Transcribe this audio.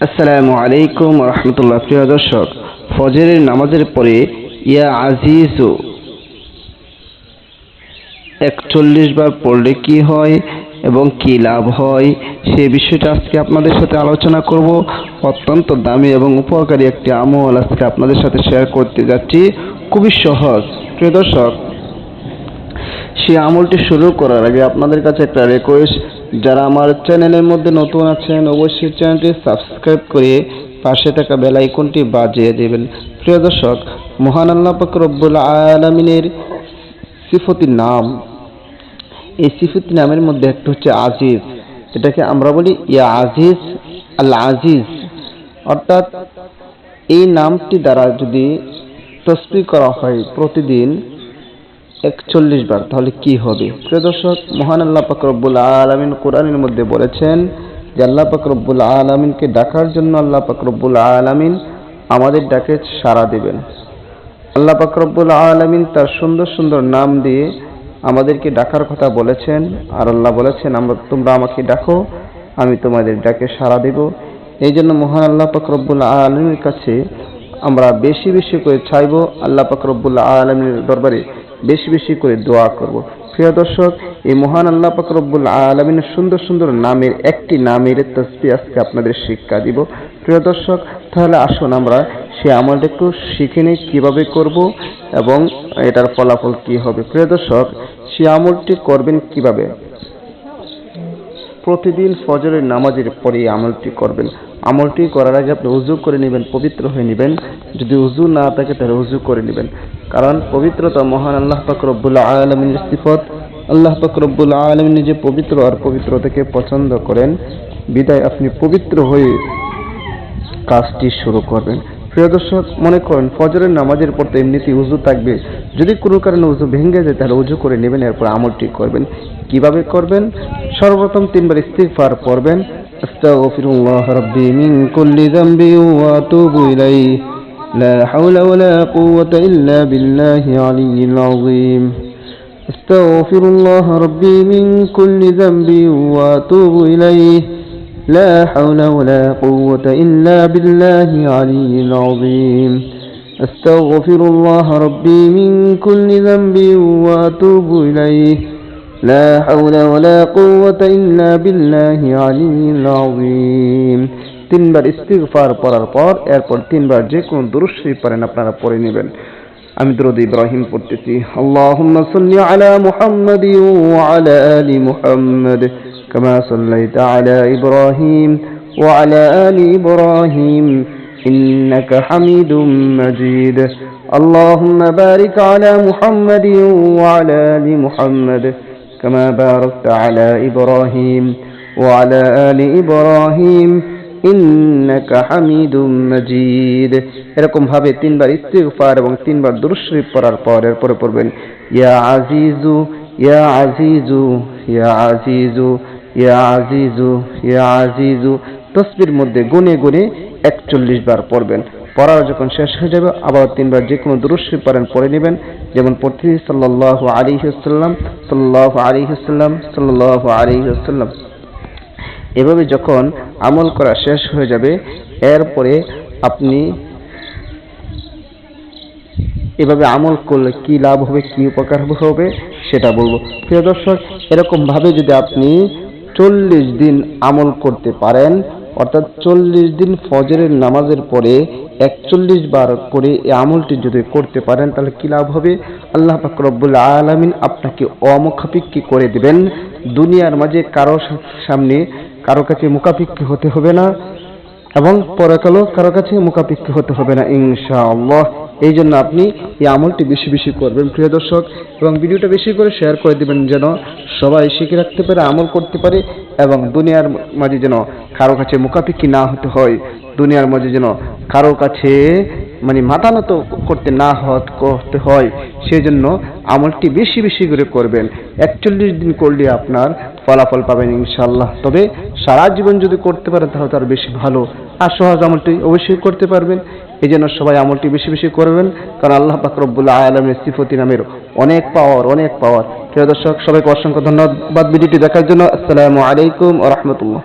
আসসালামু আলাইকুম রহমতুল্লাহ। প্রিয় দর্শক, ফজরের নামাজের পরে ইয়া আজিজু 41 বার পড়লে কি হয় এবং কি লাভ হয় সেই বিষয়টা আজকে আপনাদের সাথে আলোচনা করব। অত্যন্ত দামি এবং উপকারী একটি আমল আজকে আপনাদের সাথে শেয়ার করতে যাচ্ছি, খুবই সহজ। প্রিয় দর্শক, সেই আমলটি শুরু করার আগে আপনাদের কাছে একটা রিকোয়েস্ট, যারা আমার চ্যানেলের মধ্যে নতুন আছেন অবশ্যই চ্যানেলটি সাবস্ক্রাইব করে পাশে থাকা বেল আইকনটি বাজিয়ে দেবেন। প্রিয় দর্শক, মহান আল্লাহ পাক রব্বুল আলামিনের সিফতি নাম, এই সিফতি নামের মধ্যে একটা হচ্ছে আজিজ। এটাকে আমরা বলি ইয়া আজিজ, আল আজিজ। অর্থাৎ এই নামটি দ্বারা যদি তাসবিহ করা হয় প্রতিদিন 41 বার, তাহলে কি হবে? প্রিয় দর্শক, মহান আল্লাহ পাক রব্বুল আলামিন কোরআনের মধ্যে বলেছেন যে আল্লাহ পাক রব্বুল আলামিনকে ডাকার জন্য আল্লাহ পাক রব্বুল আলামিন আমাদের ডাকে সাড়া দিবেন। আল্লাহ পাক রব্বুল আলামিন তার সুন্দর সুন্দর নাম দিয়ে আমাদেরকে ডাকার কথা বলেছেন। আর আল্লাহ বলেছেন, তোমরা আমাকে ডাকো, আমি তোমাদের ডাকে সাড়া দেব। এই জন্য মহান আল্লাহ পাক রব্বুল আলামিনের কাছে আমরা বেশি বেশি করে চাইবো, আল্লাহ পাক রব্বুল আলামিনের দরবারে বেশি বেশি করে দোয়া করব। প্রিয় দর্শক, এই মহান আল্লাহ পাক রব্বুল আলামিনের সুন্দর সুন্দর নামের একটি নামের তাসবিহ আজকে আপনাদের শিক্ষা দিব। প্রিয় দর্শক, তাহলে আসুন আমরা সেই আমলটা একটু শিখে নিই কিভাবে করব এবং এটার ফলাফল কি হবে। প্রিয় দর্শক, সেই আমলটি করবেন কিভাবে? প্রতিদিন ফজরের নামাজের পরে আমলটি করবেন। আমলটি করার আগে আপনি উযু করে নেবেন, পবিত্র হয়ে নেবেন। যদি উযু না থাকে তাহলে উযু করে নেবেন, কারণ পবিত্রতা মহান আল্লাহ পাক রব্বুল আলামিনের সিফত। আল্লাহ পাক রব্বুল আলামিন যে পবিত্র আর পবিত্রতাকে পছন্দ করেন, বিদায় আপনি পবিত্র হয়ে কাজটি শুরু করবেন। প্রিয় দর্শক, মনে করেন ফজরের নামাজের পর তো এমনিতেই উযু থাকবে, যদি কোনো কারণে উযু ভেঙে যায় তাহলে উযু করে নেবেন, এরপর আমলটি করবেন। কিভাবে করবেন? সর্বপ্রথম 3 বার ইস্তিগফার পড়বেন। আস্তাগফিরুল্লাহ রাব্বি মিন কুল্লি যামবি ওয়া আতুবু ইলাইহি লা হাওলা ওয়ালা কুওয়াতা ইল্লা বিল্লাহি আলিয়্যিল আযীম। আস্তাগফিরুল্লাহ রাব্বি মিন কুল্লি যামবি ওয়া আতুবু ইলাইহি لا حول ولا قوة إلا بالله العلي العظيم. أستغفر الله ربي من كل ذنب وأتوب إليه لا حول ولا قوة إلا بالله العلي العظيم. 3 বার ইস্তিগফার পড়ার পর এরপর 3 বার যে কোনো দুরূদ শরীফ পড়েন আপনারা পড়ে নেবেন। আমি দুরূদ ইব্রাহিম পড়তেছি। আল্লাহুম্মা সাল্লি আলা মুহাম্মাদ ওয়া আলা আলি মুহাম্মাদ كما صليت على إبراهيم وعلى آل إبراهيم إنك حميد مجيد. اللهم بارك على محمد وعلى آل محمد كما باركت على إبراهيم وعلى آل إبراهيم إنك حميد مجيد. এরকম ভাবে 3 বার ইস্তিগফার এবং 3 বার দুরূদ শরীফ পড়ার পর এরপরে পড়বেন ইয়া আজিজু ইয়া আজিজু ইয়া আজিজু ইয়া আজিজু ইয়া আজিজু। তাসবিহর মধ্যে গুনে গুনে 41 বার পড়বেন। পড়া যখন শেষ হয়ে যাবে আবার 3 বার যে কোনো দুরূদ শরীফ পড়ে নেবেন, যেমন পড়তেছি সাল্লাল্লাহু আলাইহি ওয়াসাল্লাম সাল্লাল্লাহু আলাইহি ওয়াসাল্লাম সাল্লাল্লাহু আলাইহি ওয়াসাল্লাম। এভাবে যখন আমল করা শেষ হয়ে যাবে, এরপরে আপনি এভাবে আমল করলে কি লাভ হবে, কি উপকার হবে সেটা বলবো। প্রিয় দর্শক, এরকম ভাবে যদি আপনি 40 দিন আমল করতে পারেন, অর্থাৎ 40 দিন ফজরের নামাজের পরে 41 বার করে এই আমলটি যদি করতে পারেন, তাহলে কি লাভ হবে? আল্লাহ পাক রব্বুল আলামিন আপনাকে অমুখাপেক্ষী করে দিবেন। দুনিয়ার মাঝে কারো সামনে কারো কাছে মুখাপেক্ষী হতে হবে না এবং পরকালেও কারো কাছে মুখাপেক্ষী হতে হবে না ইনশাআল্লাহ। এই জন্য আপনি এই আমলটি বেশি বেশি করবেন প্রিয় দর্শক, এবং ভিডিওটা বেশি করে শেয়ার করে দিবেন যেন সবাই শিখে রাখতে পারে, আমল করতে পারে এবং দুনিয়ার মাঝে যেন কারো কাছে মুখাপেক্ষী না হতে হয়, দুনিয়ার মাঝে যেন কারো কাছে মাথা নত করতে হয়। সেই জন্য আমলটি বেশি বেশি করে করবেন। 41 দিন করলে আপনার ফলাফল পাবেন ইনশাআল্লাহ। তবে সারা জীবন যদি করতে পারেন তাহলে তার বেশি ভালো, আর সহজ আমলটি অবশ্যই করতে পারবেন। এই জন্য সবাই আমলটি বেশি বেশি করবেন, কারণ আল্লাহ পাক রব্বুল আলামিনের সিফতি নামের অনেক পাওয়ার। প্রিয় দর্শক, সবাইকে অসংখ্য ধন্যবাদ ভিডিওটি দেখার জন্য। আসসালামু আলাইকুম ওয়া রাহমাতুল্লাহ।